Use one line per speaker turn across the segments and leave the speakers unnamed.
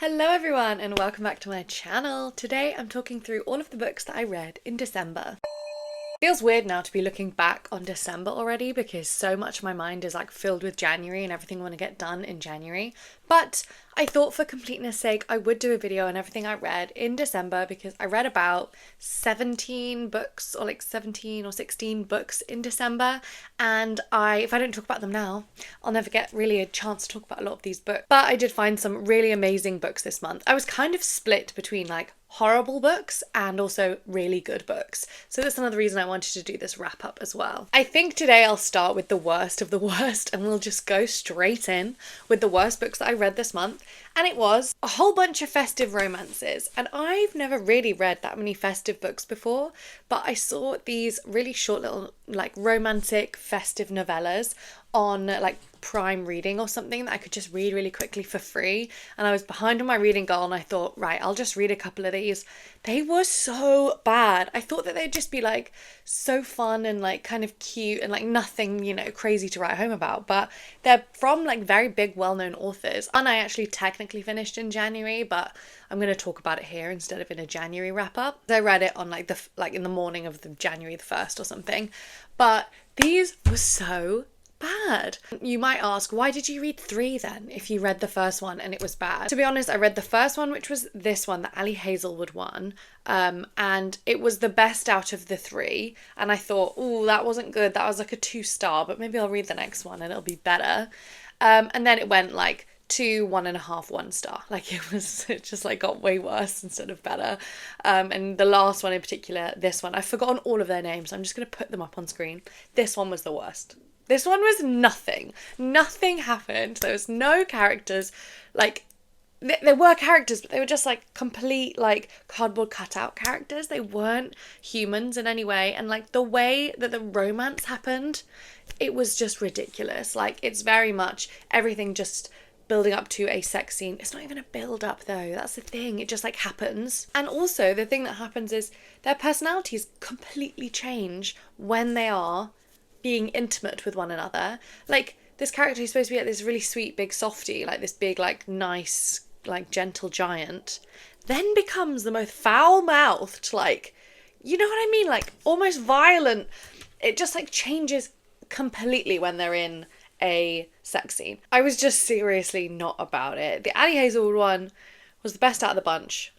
Hello everyone and welcome back to my channel. Today I'm talking through all of the books that I read in December. Feels weird now to be looking back on December already because so much of my mind is like filled with January and everything I want to get done in January. But I thought for completeness sake I would do a video on everything I read in December because I read about 17 books or like 17 or 16 books in December, and if I don't talk about them now, I'll never get really a chance to talk about a lot of these books. But I did find some really amazing books this month. I was kind of split between like horrible books and also really good books. So that's another reason I wanted to do this wrap up as well. I think today I'll start with the worst of the worst and we'll just go straight in with the worst books that I read this month. And it was a whole bunch of festive romances. And I've never really read that many festive books before, but I saw these really short little like romantic festive novellas on like Prime Reading or something that I could just read really quickly for free, and I was behind on my reading goal and I thought, right, I'll just read a couple of these. They were so bad. I thought that they'd just be like so fun and like kind of cute and like nothing, you know, crazy to write home about, but they're from like very big well-known authors, and I actually technically finished in January, but I'm going to talk about it here instead of in a January wrap up. I read it on like in the morning of the January the 1st or something, but these were so bad. You might ask, why did you read 3 then if you read the first one and it was bad? To be honest, I read the first one, which was this one, the Ali Hazelwood one, and it was the best out of the 3, and I thought, oh, that wasn't good, that was like a 2-star, but maybe I'll read the next one and it'll be better. And then it went like 2, 1.5, 1-star. Like it just like got way worse instead of better. And the last one in particular, this one, I've forgotten all of their names, so I'm just going to put them up on screen. This one was the worst. This one was nothing. Nothing happened. There was no characters. Like, there were characters, but they were just like complete like cardboard cutout characters. They weren't humans in any way. And like the way that the romance happened, it was just ridiculous. Like, it's very much everything just building up to a sex scene. It's not even a build up though. That's the thing. It just like happens. And also the thing that happens is their personalities completely change when they are being intimate with one another. Like, this character who's supposed to be like this really sweet big softie, like this big like nice like gentle giant, then becomes the most foul-mouthed, like, you know what I mean, like almost violent. It just like changes completely when they're in a sex scene. I was just seriously not about it. The Ali Hazelwood one was the best out of the bunch.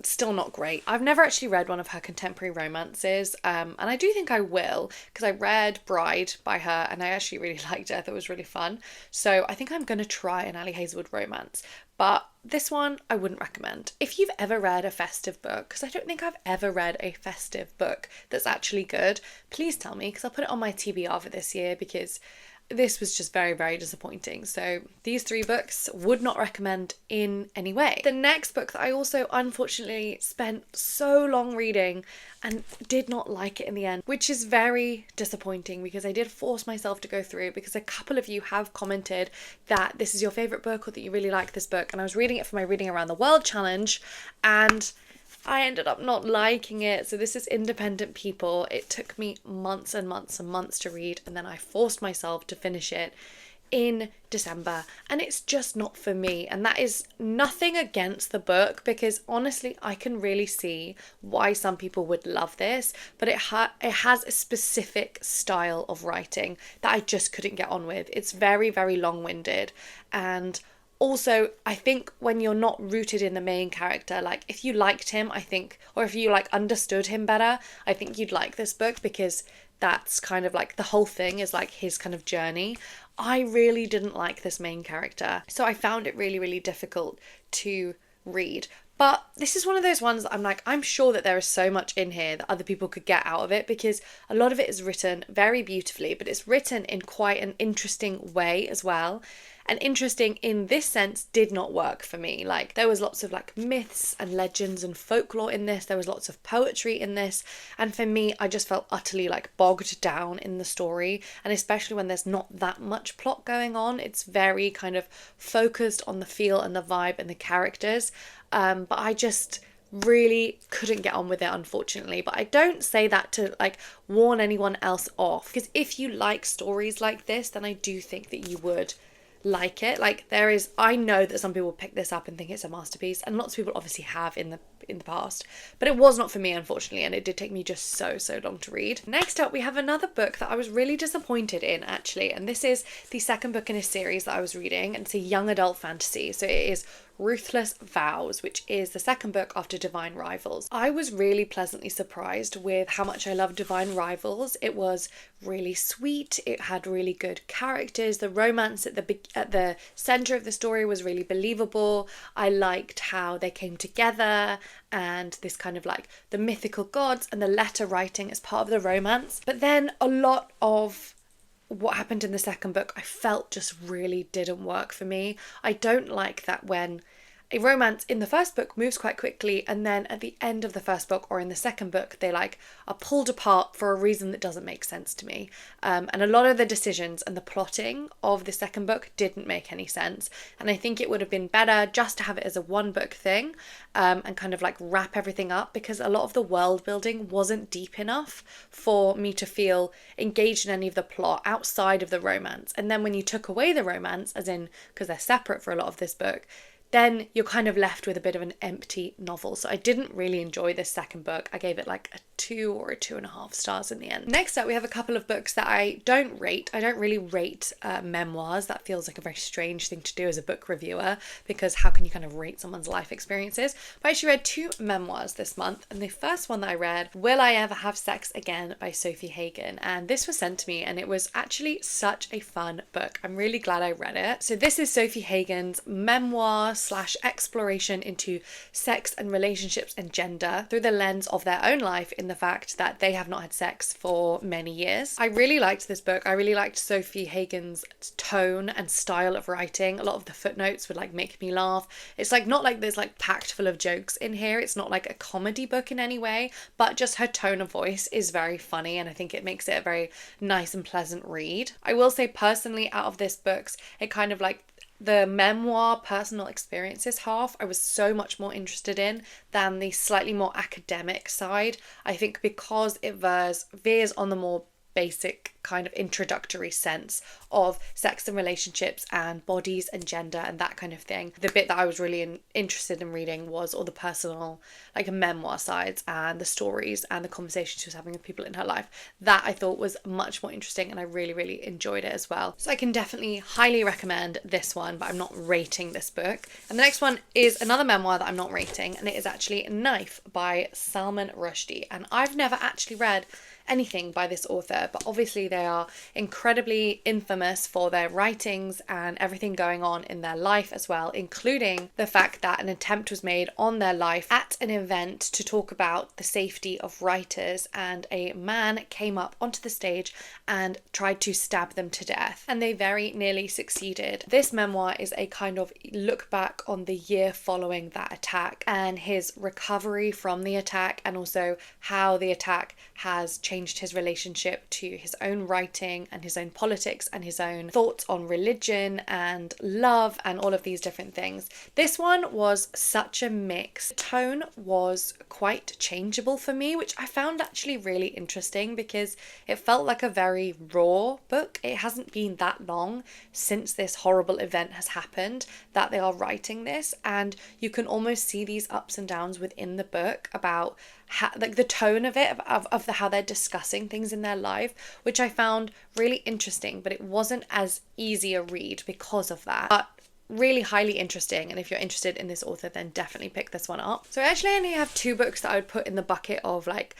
Still not great. I've never actually read one of her contemporary romances, and I do think I will, because I read Bride by her and I actually really liked it. I thought it was really fun. So I think I'm going to try an Ali Hazelwood romance. But this one I wouldn't recommend. If you've ever read a festive book, because I don't think I've ever read a festive book that's actually good, please tell me, because I'll put it on my TBR for this year, because this was just very, very disappointing. So these 3 books would not recommend in any way. The next book that I also unfortunately spent so long reading and did not like it in the end, which is very disappointing because I did force myself to go through it because a couple of you have commented that this is your favourite book or that you really like this book, and I was reading it for my Reading Around the World challenge and I ended up not liking it. So this is Independent People. It took me months and months and months to read, and then I forced myself to finish it in December, and it's just not for me. And that is nothing against the book, because honestly I can really see why some people would love this, but it has a specific style of writing that I just couldn't get on with. It's very, very long-winded, and also, I think when you're not rooted in the main character, like if you liked him, I think, or if you like understood him better, I think you'd like this book, because that's kind of like the whole thing is like his kind of journey. I really didn't like this main character, so I found it really, really difficult to read. But this is one of those ones that I'm like, I'm sure that there is so much in here that other people could get out of it, because a lot of it is written very beautifully, but it's written in quite an interesting way as well. And interesting in this sense did not work for me. Like, there was lots of like myths and legends and folklore in this. There was lots of poetry in this. And for me, I just felt utterly like bogged down in the story. And especially when there's not that much plot going on, it's very kind of focused on the feel and the vibe and the characters. But I just really couldn't get on with it, unfortunately. But I don't say that to like warn anyone else off, because if you like stories like this, then I do think that you would like it. Like I know that some people pick this up and think it's a masterpiece, and lots of people obviously have in the past, but it was not for me, unfortunately, and it did take me just so long to read. Next up, we have another book that I was really disappointed in, actually, and this is the second book in a series that I was reading, and it's a young adult fantasy. So it is Ruthless Vows, which is the second book after Divine Rivals. I was really pleasantly surprised with how much I loved Divine Rivals. It was really sweet, it had really good characters, the romance at the centre of the story was really believable. I liked how they came together and this kind of like the mythical gods and the letter writing as part of the romance. But then a lot of what happened in the second book I felt just really didn't work for me. I don't like that when a romance in the first book moves quite quickly and then at the end of the first book or in the second book they like are pulled apart for a reason that doesn't make sense to me. And a lot of the decisions and the plotting of the second book didn't make any sense, and I think it would have been better just to have it as a one book thing, and kind of like wrap everything up, because a lot of the world building wasn't deep enough for me to feel engaged in any of the plot outside of the romance. And then when you took away the romance, as in because they're separate for a lot of this book, then you're kind of left with a bit of an empty novel. So I didn't really enjoy this second book. I gave it like a 2 or a 2.5 stars in the end. Next up, we have a couple of books that I don't rate. I don't really rate memoirs. That feels like a very strange thing to do as a book reviewer, because how can you kind of rate someone's life experiences? But I actually read 2 memoirs this month, and the first one that I read, Will I Ever Have Sex Again by Sophie Hagen, and this was sent to me and it was actually such a fun book. I'm really glad I read it. So this is Sophie Hagen's memoir / exploration into sex and relationships and gender through the lens of their own life, in the fact that they have not had sex for many years. I really liked this book. I really liked Sophie Hagen's tone and style of writing. A lot of the footnotes would like make me laugh. It's like not like there's like packed full of jokes in here. It's not like a comedy book in any way, but just her tone of voice is very funny, and I think it makes it a very nice and pleasant read. I will say personally, out of this books, it kind of like the memoir personal experiences half I was so much more interested in than the slightly more academic side. I think because it veers on the more basic kind of introductory sense of sex and relationships and bodies and gender and that kind of thing. The bit that I was really interested in reading was all the personal like memoir sides and the stories and the conversations she was having with people in her life. That I thought was much more interesting, and I really enjoyed it as well. So I can definitely highly recommend this one, but I'm not rating this book. And the next one is another memoir that I'm not rating, and it is actually Knife by Salman Rushdie. And I've never actually read anything by this author, but obviously they are incredibly infamous for their writings and everything going on in their life as well, including the fact that an attempt was made on their life at an event to talk about the safety of writers, and a man came up onto the stage and tried to stab them to death, and they very nearly succeeded. This memoir is a kind of look back on the year following that attack and his recovery from the attack, and also how the attack has changed his relationship to his own writing and his own politics and his own thoughts on religion and love and all of these different things. This one was such a mix. The tone was quite changeable for me, which I found actually really interesting because it felt like a very raw book. It hasn't been that long since this horrible event has happened that they are writing this, and you can almost see these ups and downs within the book about how, like the tone of it, of the how they're discussing things in their life, which I found really interesting, but it wasn't as easy a read because of that. But really highly interesting, and if you're interested in this author, then definitely pick this one up. So I actually only have 2 books that I would put in the bucket of like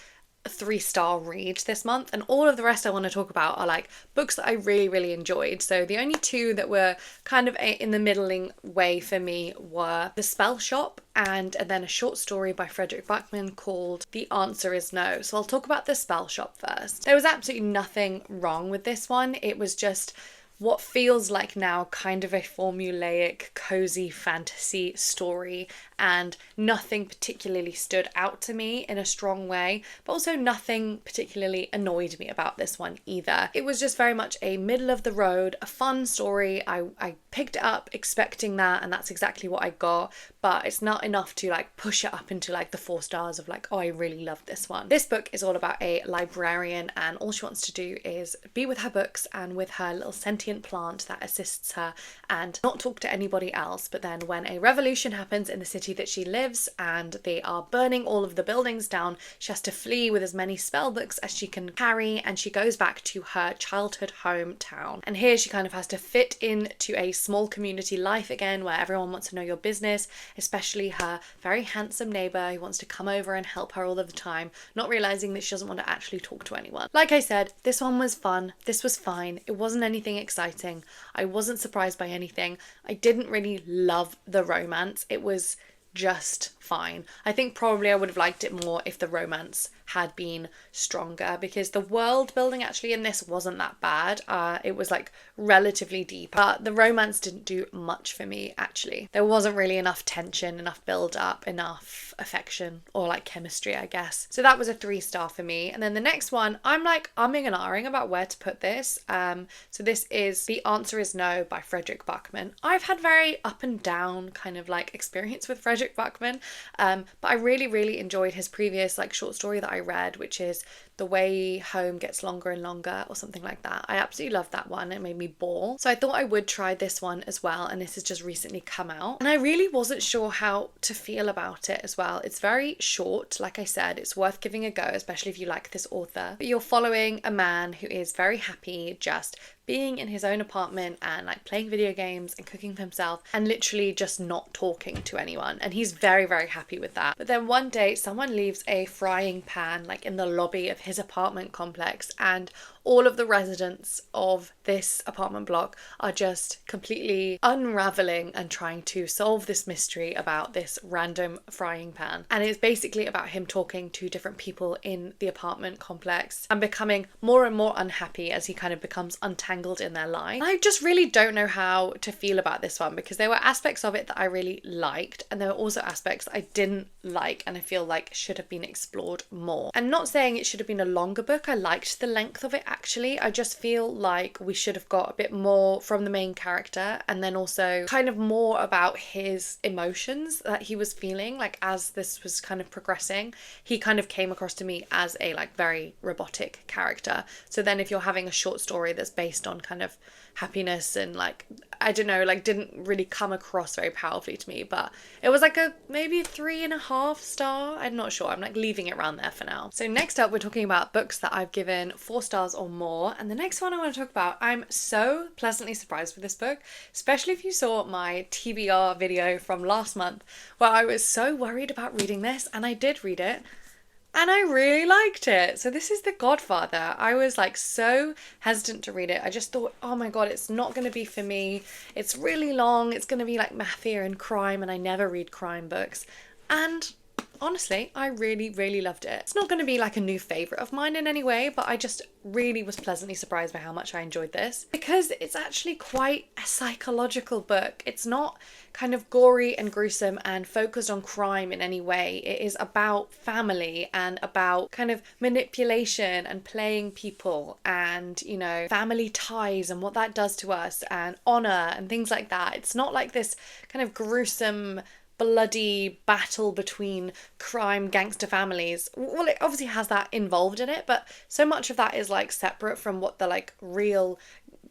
a 3-star read this month, and all of the rest I want to talk about are like books that I really enjoyed. So the only 2 that were kind of in the middling way for me were The Spell Shop and then a short story by Frederick Backman called The Answer Is No. So I'll talk about The Spell Shop first. There was absolutely nothing wrong with this one. It was just what feels like now kind of a formulaic, cozy fantasy story, and nothing particularly stood out to me in a strong way, but also nothing particularly annoyed me about this one either. It was just very much a middle of the road, a fun story. I picked it up expecting that, and that's exactly what I got, but it's not enough to like push it up into like the 4 stars of like, oh, I really love this one. This book is all about a librarian, and all she wants to do is be with her books and with her little sentient sentient plant that assists her and not talk to anybody else. But then when a revolution happens in the city that she lives and they are burning all of the buildings down, she has to flee with as many spell books as she can carry, and she goes back to her childhood hometown. And here she kind of has to fit into a small community life again where everyone wants to know your business, especially her very handsome neighbour who wants to come over and help her all of the time, not realising that she doesn't want to actually talk to anyone. Like I said, this one was fun. This was fine. It wasn't anything exciting. I wasn't surprised by anything. I didn't really love the romance. It was just fine. I think probably I would have liked it more if the romance had been stronger, because the world building actually in this wasn't that bad. It was like relatively deep, but the romance didn't do much for me actually. There wasn't really enough tension, enough build up, enough affection or like chemistry, I guess. So that was a 3-star for me. And then the next one, I'm like umming and ahhing about where to put this. So this is The Answer Is No by Frederick Buckman. I've had very up and down kind of like experience with Frederick Buckman, but I really enjoyed his previous like short story that I read, which is The Way Home Gets Longer and Longer or something like that. I absolutely loved that one. It made me bawl. So I thought I would try this one as well, and this has just recently come out. And I really wasn't sure how to feel about it as well. It's very short, like I said, it's worth giving a go, especially if you like this author. But you're following a man who is very happy just being in his own apartment and like playing video games and cooking for himself and literally just not talking to anyone, and he's very happy with that. But then one day someone leaves a frying pan like in the lobby of his apartment complex, and all of the residents of this apartment block are just completely unraveling and trying to solve this mystery about this random frying pan. And it's basically about him talking to different people in the apartment complex and becoming more and more unhappy as he kind of becomes untangled in their life. I just really don't know how to feel about this one, because there were aspects of it that I really liked, and there were also aspects that I didn't like and I feel like should have been explored more. And not saying it should have been a longer book, I liked the length of it actually. I just feel like we should have got a bit more from the main character, and then also kind of more about his emotions that he was feeling like as this was kind of progressing. He kind of came across to me as a like very robotic character. So then if you're having a short story that's based on kind of happiness and like, I don't know, like didn't really come across very powerfully to me, but it was like a maybe 3.5 star. I'm not sure. I'm like leaving it around there for now. So next up, we're talking about books that I've given 4 stars or more. And the next one I want to talk about, I'm so pleasantly surprised with this book, especially if you saw my TBR video from last month where I was so worried about reading this, and I did read it. And I really liked it. So this is The Godfather. I was like so hesitant to read it. I just thought, oh my God, it's not going to be for me. It's really long. It's going to be like mafia and crime, and I never read crime books. And honestly, I really loved it. It's not going to be like a new favourite of mine in any way, but I just really was pleasantly surprised by how much I enjoyed this, because it's actually quite a psychological book. It's not kind of gory and gruesome and focused on crime in any way. It is about family and about kind of manipulation and playing people and, you know, family ties and what that does to us and honour and things like that. It's not like this kind of gruesome bloody battle between crime gangster families. Well, it obviously has that involved in it, but so much of that is like separate from what the like real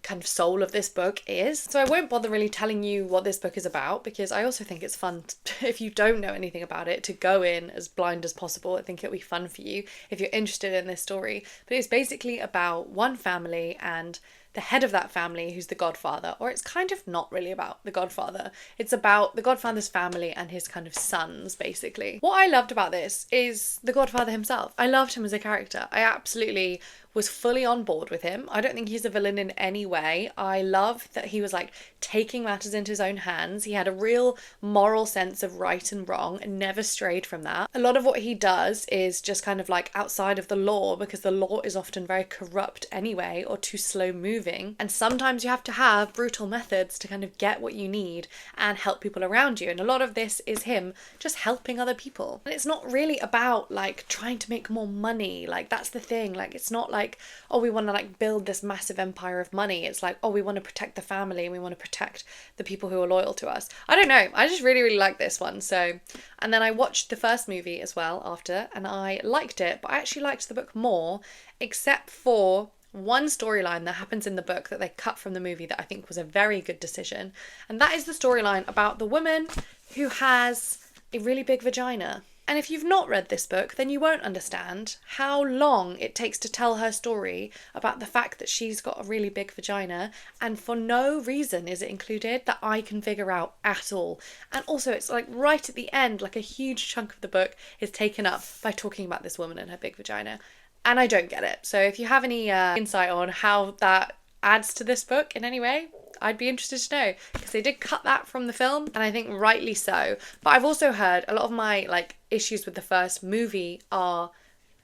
kind of soul of this book is. So I won't bother really telling you what this book is about, because I also think it's fun if you don't know anything about it to go in as blind as possible. I think it'll be fun for you if you're interested in this story. But it's basically about one family and the head of that family, who's the Godfather, or it's kind of not really about the Godfather. It's about the Godfather's family and his kind of sons, basically. What I loved about this is the Godfather himself. I loved him as a character. I absolutely was fully on board with him. I don't think he's a villain in any way. I love that he was like taking matters into his own hands. He had a real moral sense of right and wrong and never strayed from that. A lot of what he does is just kind of like outside of the law, because the law is often very corrupt anyway, or too slow moving. And sometimes you have to have brutal methods to kind of get what you need and help people around you. And a lot of this is him just helping other people. And it's not really about like trying to make more money. Like that's the thing. Like it's not like, oh, we want to like build this massive empire of money. It's like, oh, we want to protect the family and we want to protect the people who are loyal to us. I don't know. I just really like this one. So, and then I watched the first movie as well after, and I liked it, but I actually liked the book more, except for one storyline that happens in the book that they cut from the movie that I think was a very good decision. And that is the storyline about the woman who has a really big vagina. And if you've not read this book, then you won't understand how long it takes to tell her story about the fact that she's got a really big vagina, and for no reason is it included that I can figure out at all. And also it's like right at the end, like a huge chunk of the book is taken up by talking about this woman and her big vagina. And I don't get it. So if you have any insight on how that adds to this book in any way, I'd be interested to know, because they did cut that from the film, and I think rightly so. But I've also heard a lot of my issues with the first movie are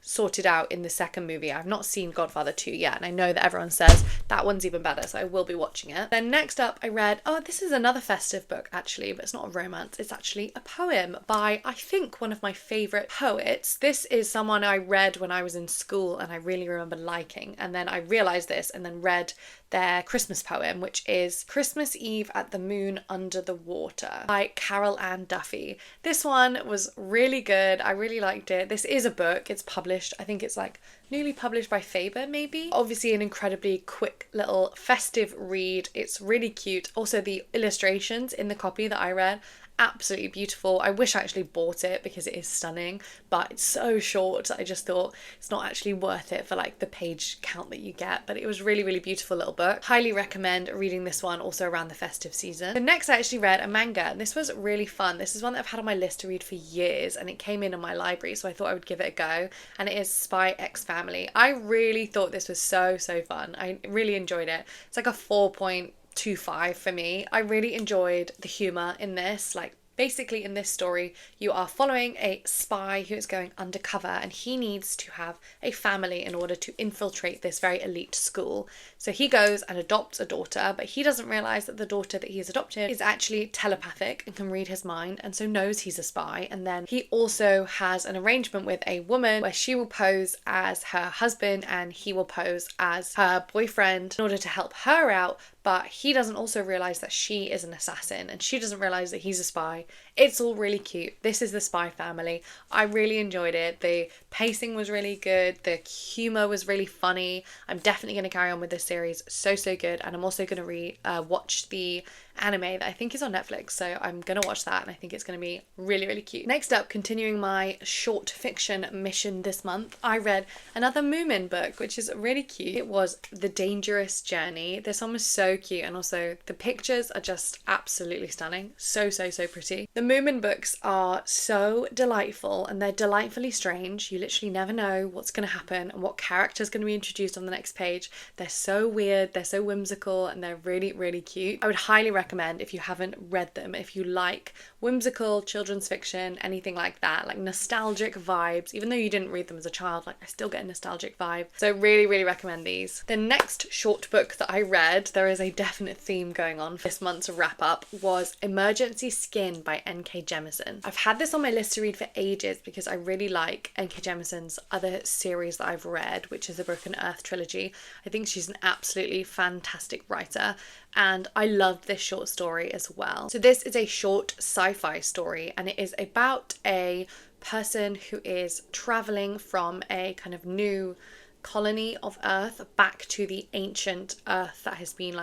sorted out in the second movie. I've not seen Godfather 2 yet, and I know that everyone says that one's even better, so I will be watching it. Then next up I read, this is another festive book actually, but it's not a romance, it's actually a poem by, I think, one of my favourite poets. This is someone I read when I was in school and I really remember liking, and then I realised this and then read their Christmas poem, which is Christmas Eve at the Moon Under the Water by Carol Ann Duffy. This one was really good. I really liked it. This is a book. It's published. I think it's newly published by Fable, maybe. Obviously an incredibly quick little festive read. It's really cute. Also the illustrations in the copy that I read, absolutely beautiful. I wish I actually bought it because it is stunning, but it's so short. I just thought it's not actually worth it for the page count that you get, but it was really, really beautiful little book. Highly recommend reading this one also around the festive season. The next I actually read a manga, and this was really fun. This is one that I've had on my list to read for years, and it came in my library, so I thought I would give it a go, and it is Spy X Family. I really thought this was so fun. I really enjoyed it. It's like a 4.25 for me. I really enjoyed the humour in this. Basically in this story, you are following a spy who is going undercover, and he needs to have a family in order to infiltrate this very elite school. So he goes and adopts a daughter, but he doesn't realise that the daughter that he has adopted is actually telepathic and can read his mind, and so knows he's a spy. And then he also has an arrangement with a woman where she will pose as her husband and he will pose as her boyfriend in order to help her out, but he doesn't also realise that she is an assassin, and she doesn't realise that he's a spy. It's all really cute. This is the Spy Family. I really enjoyed it. The pacing was really good. The humour was really funny. I'm definitely going to carry on with this series. So good. And I'm also going to watch the anime that I think is on Netflix, so I'm gonna watch that, and I think it's gonna be really cute. Next up, continuing my short fiction mission this month, I read another Moomin book, which is really cute. It was The Dangerous Journey. This one was so cute, and also the pictures are just absolutely stunning. So pretty. The Moomin books are so delightful, and they're delightfully strange. You literally never know what's gonna happen and what character's gonna be introduced on the next page. They're so weird, they're so whimsical, and they're really cute. I would highly recommend, if you haven't read them, if you like whimsical children's fiction, anything like that, nostalgic vibes, even though you didn't read them as a child, I still get a nostalgic vibe. So really recommend these. The next short book that I read, there is a definite theme going on for this month's wrap up, was Emergency Skin by N.K. Jemisin. I've had this on my list to read for ages because I really like N.K. Jemisin's other series that I've read, which is the Broken Earth trilogy. I think she's an absolutely fantastic writer, and I loved this short story as well. So this is a short sci-fi story, and it is about a person who is traveling from a kind of new colony of Earth back to the ancient Earth that has been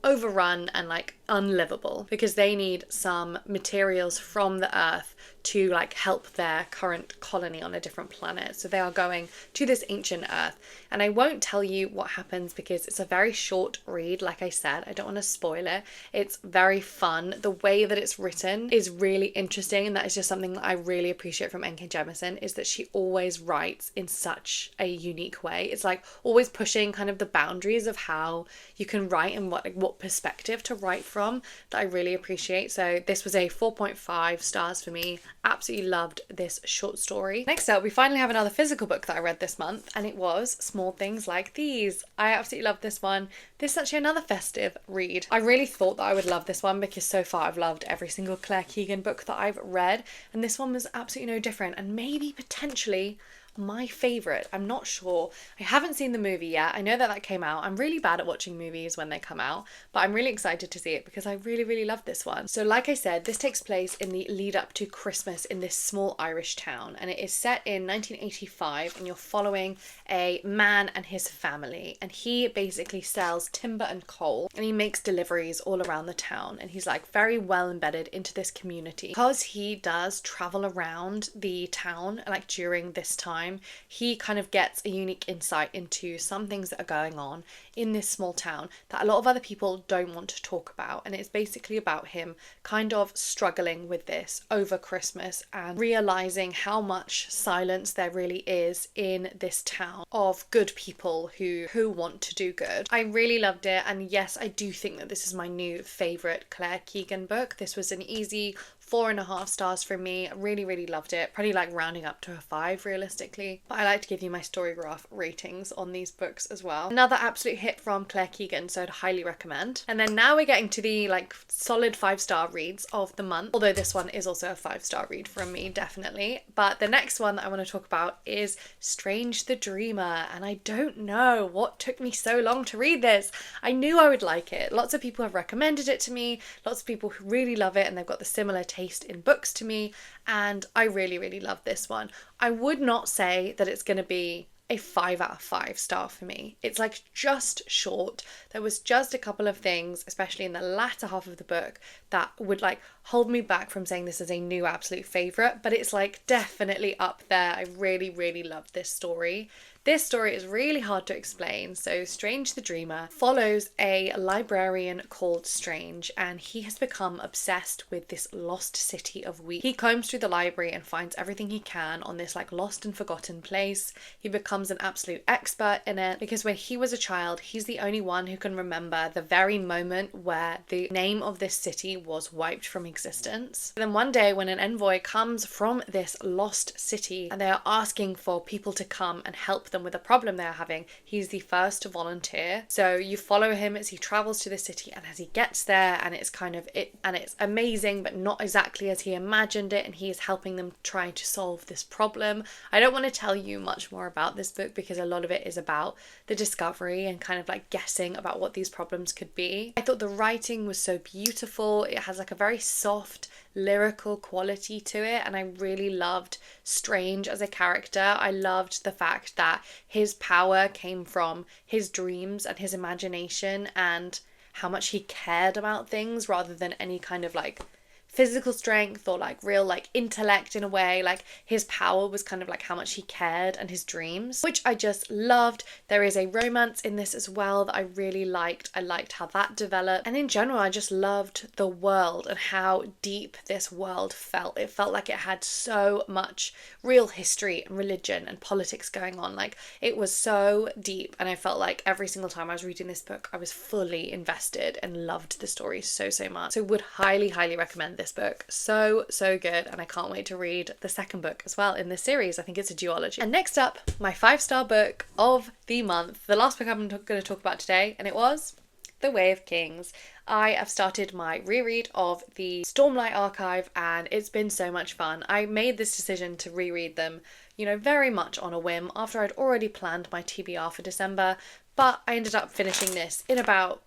overrun and unlivable, because they need some materials from the Earth to help their current colony on a different planet. So they are going to this ancient Earth, and I won't tell you what happens because it's a very short read. Like I said, I don't want to spoil it. It's very fun. The way that it's written is really interesting, and that is just something that I really appreciate from N.K. Jemisin, is that she always writes in such a unique way. It's always pushing kind of the boundaries of how you can write and what perspective to write from, that I really appreciate. So this was a 4.5 stars for me. Absolutely loved this short story. Next up, we finally have another physical book that I read this month, and it was Small Things Like These. I absolutely loved this one. This is actually another festive read. I really thought that I would love this one because so far I've loved every single Claire Keegan book that I've read, and this one was absolutely no different, and maybe potentially my favourite. I'm not sure. I haven't seen the movie yet. I know that came out. I'm really bad at watching movies when they come out, but I'm really excited to see it because I really, really love this one. So like I said, this takes place in the lead up to Christmas in this small Irish town, and it is set in 1985, and you're following a man and his family, and he basically sells timber and coal, and he makes deliveries all around the town, and he's like very well embedded into this community. Because he does travel around the town like during this time, he kind of gets a unique insight into some things that are going on in this small town that a lot of other people don't want to talk about. And it's basically about him kind of struggling with this over Christmas and realizing how much silence there really is in this town of good people who want to do good. I really loved it, and yes, I do think that this is my new favorite Claire Keegan book. This was an easy 4.5 stars from me. Really, really loved it. Probably like rounding up to a 5 realistically. But I like to give you my Storygraph ratings on these books as well. Another absolute hit from Claire Keegan, so I'd highly recommend. And then now we're getting to the like solid 5-star reads of the month. Although this one is also a 5-star read from me, definitely. But the next one that I want to talk about is Strange the Dreamer. And I don't know what took me so long to read this. I knew I would like it. Lots of people have recommended it to me. Lots of people who really love it, and they've got the similar taste in books to me, and I really, really love this one. I would not say that it's going to be a 5 out of 5 star for me. It's like just short. There was just a couple of things, especially in the latter half of the book, that would like hold me back from saying this is a new absolute favourite, but it's like definitely up there. I really, really love this story. This story is really hard to explain. So Strange the Dreamer follows a librarian called Strange, and he has become obsessed with this lost city of Weep. He combs through the library and finds everything he can on this like lost and forgotten place. He becomes an absolute expert in it because when he was a child, he's the only one who can remember the very moment where the name of this city was wiped from existence. Then one day when an envoy comes from this lost city and they are asking for people to come and help them with a problem they're having, he's the first to volunteer. So you follow him as he travels to the city, and as he gets there, and it's kind of it, and it's amazing but not exactly as he imagined it, and he is helping them try to solve this problem. I don't want to tell you much more about this book because a lot of it is about the discovery and kind of like guessing about what these problems could be. I thought the writing was so beautiful. It has like a very soft lyrical quality to it, and I really loved Strange as a character. I loved the fact that his power came from his dreams and his imagination and how much he cared about things rather than any kind of like physical strength or like real like intellect in a way. Like his power was kind of like how much he cared and his dreams, which I just loved. There is a romance in this as well that I really liked. I liked how that developed, and in general I just loved the world and how deep this world felt. It felt like it had so much real history and religion and politics going on. Like it was so deep, and I felt like every single time I was reading this book I was fully invested and loved the story so much. So would highly recommend this book. So good, and I can't wait to read the second book as well in this series. I think it's a duology. And next up, my 5-star book of the month, the last book I'm going to talk about today, and it was The Way of Kings. I have started my reread of the Stormlight Archive, and it's been so much fun. I made this decision to reread them, you know, very much on a whim after I'd already planned my TBR for December, but I ended up finishing this in about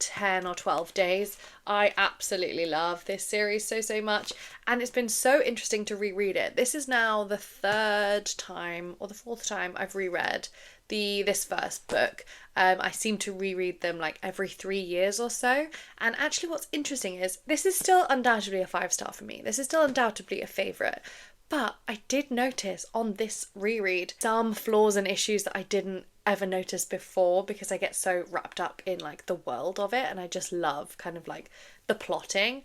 10 or 12 days. I absolutely love this series so much, and it's been so interesting to reread it. This is now the 3rd time or the 4th time I've reread this first book. I seem to reread them like every 3 years or so, and actually what's interesting is this is still undoubtedly a 5-star for me. This is still undoubtedly a favourite, but I did notice on this reread some flaws and issues that I didn't ever noticed before because I get so wrapped up in like the world of it, and I just love kind of like the plotting.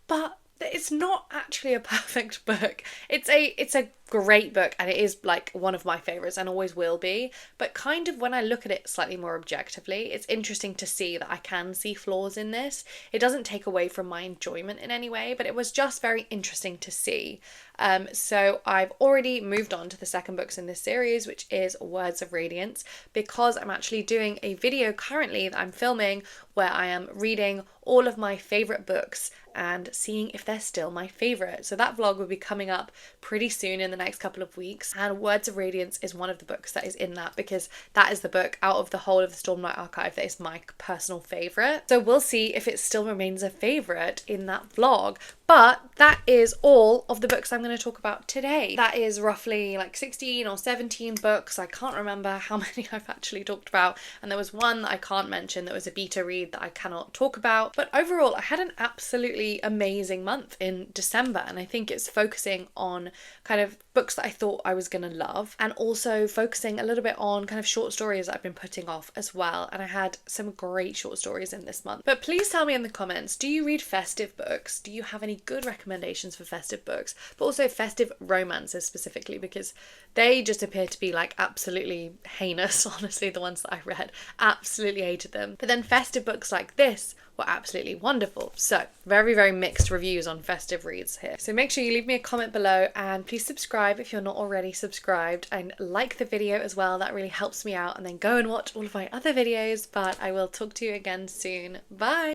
But it's not actually a perfect book. It's a great book, and it is like one of my favorites and always will be, but kind of when I look at it slightly more objectively, it's interesting to see that I can see flaws in this. It doesn't take away from my enjoyment in any way, but it was just very interesting to see. So I've already moved on to the second books in this series, which is Words of Radiance, because I'm actually doing a video currently that I'm filming where I am reading all of my favourite books and seeing if they're still my favourite. So that vlog will be coming up pretty soon in the next couple of weeks, and Words of Radiance is one of the books that is in that, because that is the book out of the whole of the Stormlight Archive that is my personal favourite. So we'll see if it still remains a favourite in that vlog. But that is all of the books I'm going to talk about today. That is roughly like 16 or 17 books. I can't remember how many I've actually talked about. And there was one that I can't mention that was a beta read that I cannot talk about. But overall, I had an absolutely amazing month in December. And I think it's focusing on kind of books that I thought I was going to love, and also focusing a little bit on kind of short stories that I've been putting off as well. And I had some great short stories in this month. But please tell me in the comments, do you read festive books? Do you have any good recommendations for festive books? But also festive romances specifically, because they just appear to be like absolutely heinous. Honestly, the ones that I read, absolutely hated them. But then festive books like this were absolutely wonderful. So very, very mixed reviews on festive reads here. So make sure you leave me a comment below, and please subscribe if you're not already subscribed, and like the video as well. That really helps me out. And then go and watch all of my other videos. But I will talk to you again soon. Bye.